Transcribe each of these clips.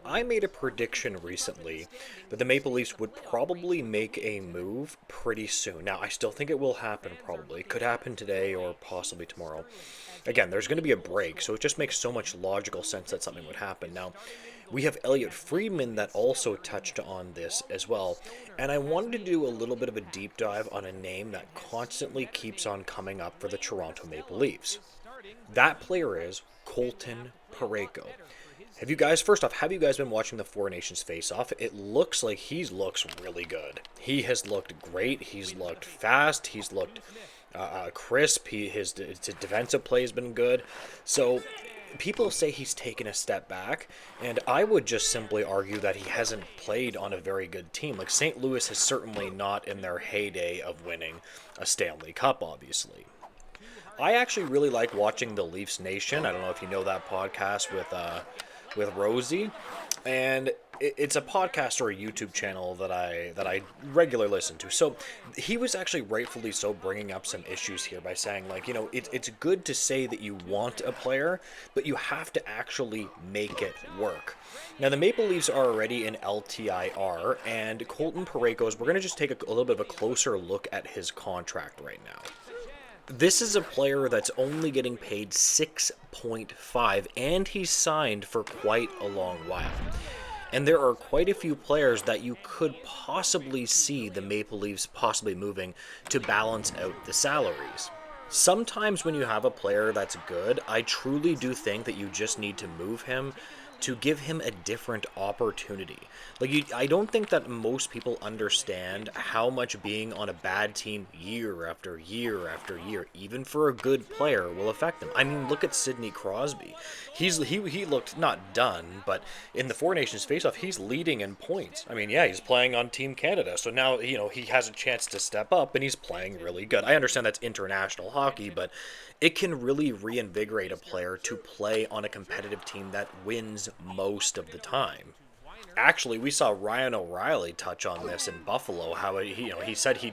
I made a prediction recently that the Maple Leafs would probably make a move pretty soon. Now, I still think it will happen probably. It could happen today or possibly tomorrow. Again, there's going to be a break, so it just makes so much logical sense that something would happen. Now, we have Elliot Friedman that also touched on this as well, and I wanted to do a little bit of a deep dive on a name that constantly keeps on coming up for the Toronto Maple Leafs. That player is Colton Parayko. First off, have you guys been watching the Four Nations face off? It looks like he looks really good. He has looked great. He's looked fast. He's looked crisp. His defensive play has been good. So people say he's taken a step back, and I would just simply argue that he hasn't played on a very good team. Like St. Louis is certainly not in their heyday of winning a Stanley Cup, obviously. I actually really like watching the Leafs Nation. I don't know if you know that podcast with Rosie, and it's a podcast or a YouTube channel that I regularly listen to. So he was actually rightfully so bringing up some issues here by saying it's good to say that you want a player, but you have to actually make it work. Now the Maple Leafs are already in LTIR, and Colton Parayko's. We're going to just take a little bit of a closer look at his contract right now. This is a player that's only getting paid 6.5, and he's signed for quite a long while. And there are quite a few players that you could possibly see the Maple Leafs possibly moving to balance out the salaries. Sometimes when you have a player that's good, I truly do think that you just need to move him to give him a different opportunity. I don't think that most people understand how much being on a bad team year after year after year, even for a good player, will affect them. I mean, look at Sidney Crosby. He looked not done, but in the Four Nations faceoff, he's leading in points. I mean, yeah, he's playing on Team Canada, so now he has a chance to step up, and he's playing really good. I understand that's international hockey, but it can really reinvigorate a player to play on a competitive team that wins most of the time. Actually, we saw Ryan O'Reilly touch on this in Buffalo. How he said he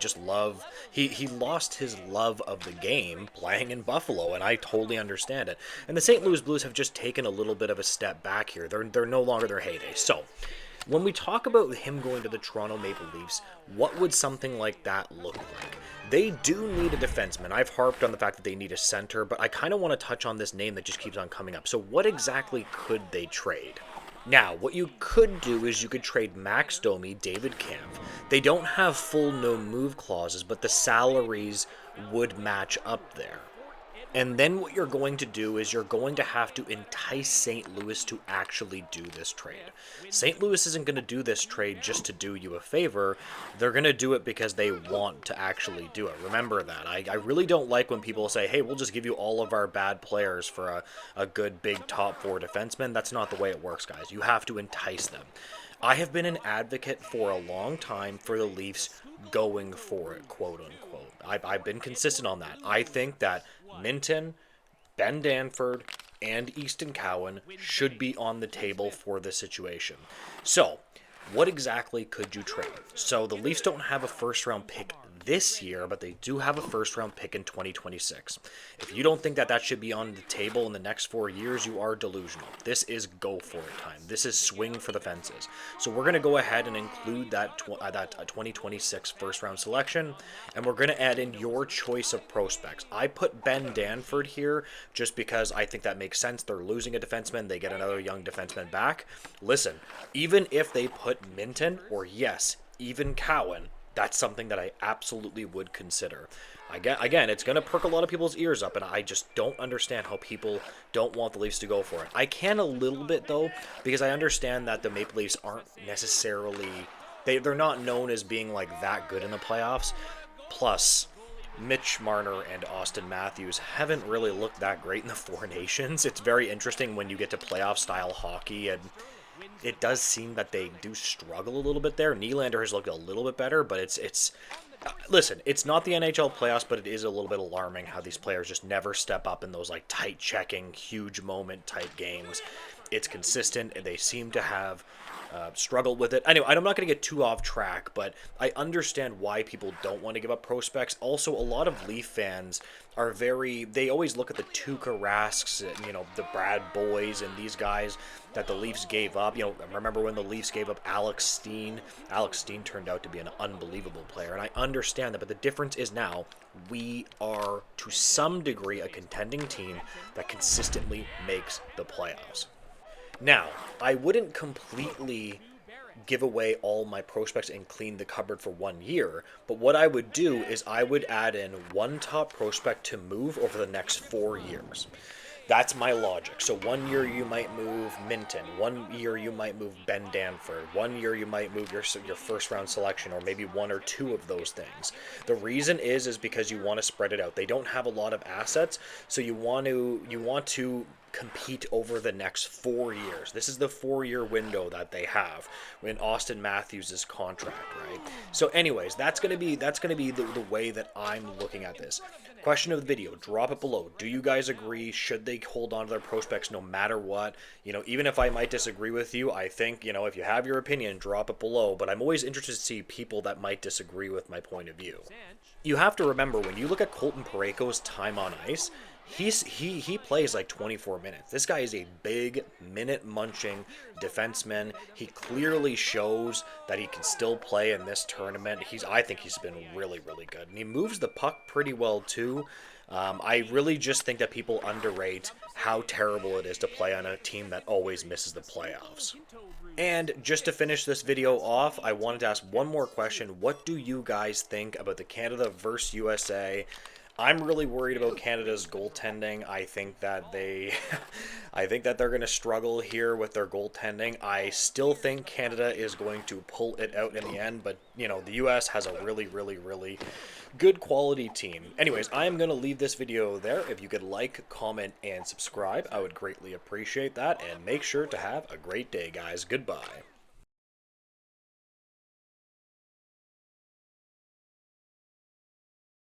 lost his love of the game playing in Buffalo, and I totally understand it. And the St. Louis Blues have just taken a little bit of a step back here. They're no longer their heyday. So when we talk about him going to the Toronto Maple Leafs, what would something like that look like? They do need a defenseman. I've harped on the fact that they need a center, but I kind of want to touch on this name that just keeps on coming up. So what exactly could they trade? Now, what you could do is you could trade Max Domi, David Kampf. They don't have full no-move clauses, but the salaries would match up there. And then what you're going to do is you're going to have to entice St. Louis to actually do this trade. St. Louis isn't going to do this trade just to do you a favor. They're going to do it because they want to actually do it. Remember that. I really don't like when people say, hey, we'll just give you all of our bad players for a good big top four defenseman. That's not the way it works, guys. You have to entice them. I have been an advocate for a long time for the Leafs going for it, quote unquote. I've been consistent on that. I think that Minton, Ben Danford, and Easton Cowan should be on the table for this situation. So, what exactly could you trade? So, the Leafs don't have a first-round pick this year, but they do have a first-round pick in 2026. If you don't think that that should be on the table in the next 4 years, you are delusional. This is go for it time. This is swing for the fences. So we're going to go ahead and include that 2026 first-round selection, and we're going to add in your choice of prospects. I put Ben Danford here just because I think that makes sense. They're losing a defenseman. They get another young defenseman back. Listen, even if they put Minton, or yes, even Cowan, that's something that I absolutely would consider. Again, it's going to perk a lot of people's ears up, and I just don't understand how people don't want the Leafs to go for it. I can a little bit, though, because I understand that the Maple Leafs aren't necessarily... They're not known as being like that good in the playoffs. Plus, Mitch Marner and Austin Matthews haven't really looked that great in the Four Nations. It's very interesting when you get to playoff-style hockey, and it does seem that they do struggle a little bit there. Nylander has looked a little bit better, but it's listen, it's not the NHL playoffs, but it is a little bit alarming how these players just never step up in those like tight checking, huge moment type games. It's consistent, and they seem to have struggled with it. Anyway, I'm not going to get too off track, but I understand why people don't want to give up prospects. Also, a lot of Leaf fans are they always look at the Tuukka Rasks, the Brad Boys and these guys that the Leafs gave up. Remember when the Leafs gave up Alex Steen? Alex Steen turned out to be an unbelievable player, and I understand that, but the difference is now we are, to some degree, a contending team that consistently makes the playoffs. Now, I wouldn't completely give away all my prospects and clean the cupboard for 1 year, but what I would do is I would add in one top prospect to move over the next 4 years. That's my logic. So 1 year you might move Minton, 1 year you might move Ben Danford, 1 year you might move your first round selection, or maybe one or two of those things. The reason is because you want to spread it out. They don't have a lot of assets, so you want to compete over the next 4 years. This is the 4 year window that they have in Austin Matthews' contract, right? So anyways, that's gonna be the way that I'm looking at this. Question of the video, drop it below. Do you guys agree? Should they hold on to their prospects no matter what? Even if I might disagree with you, I think, if you have your opinion, drop it below. But I'm always interested to see people that might disagree with my point of view. You have to remember, when you look at Colton Parayko's time on ice, he plays like 24 minutes. This guy is a big, minute-munching defenseman. He clearly shows that he can still play in this tournament. I think he's been really, really good. And he moves the puck pretty well, too. I really just think that people underrate how terrible it is to play on a team that always misses the playoffs. And just to finish this video off, I wanted to ask one more question. What do you guys think about the Canada versus USA? I'm really worried about Canada's goaltending. I think that they're going to struggle here with their goaltending. I still think Canada is going to pull it out in the end, but the US has a really, really, really good quality team. Anyways, I am going to leave this video there. If you could like, comment, and subscribe, I would greatly appreciate that. And make sure to have a great day, guys. Goodbye.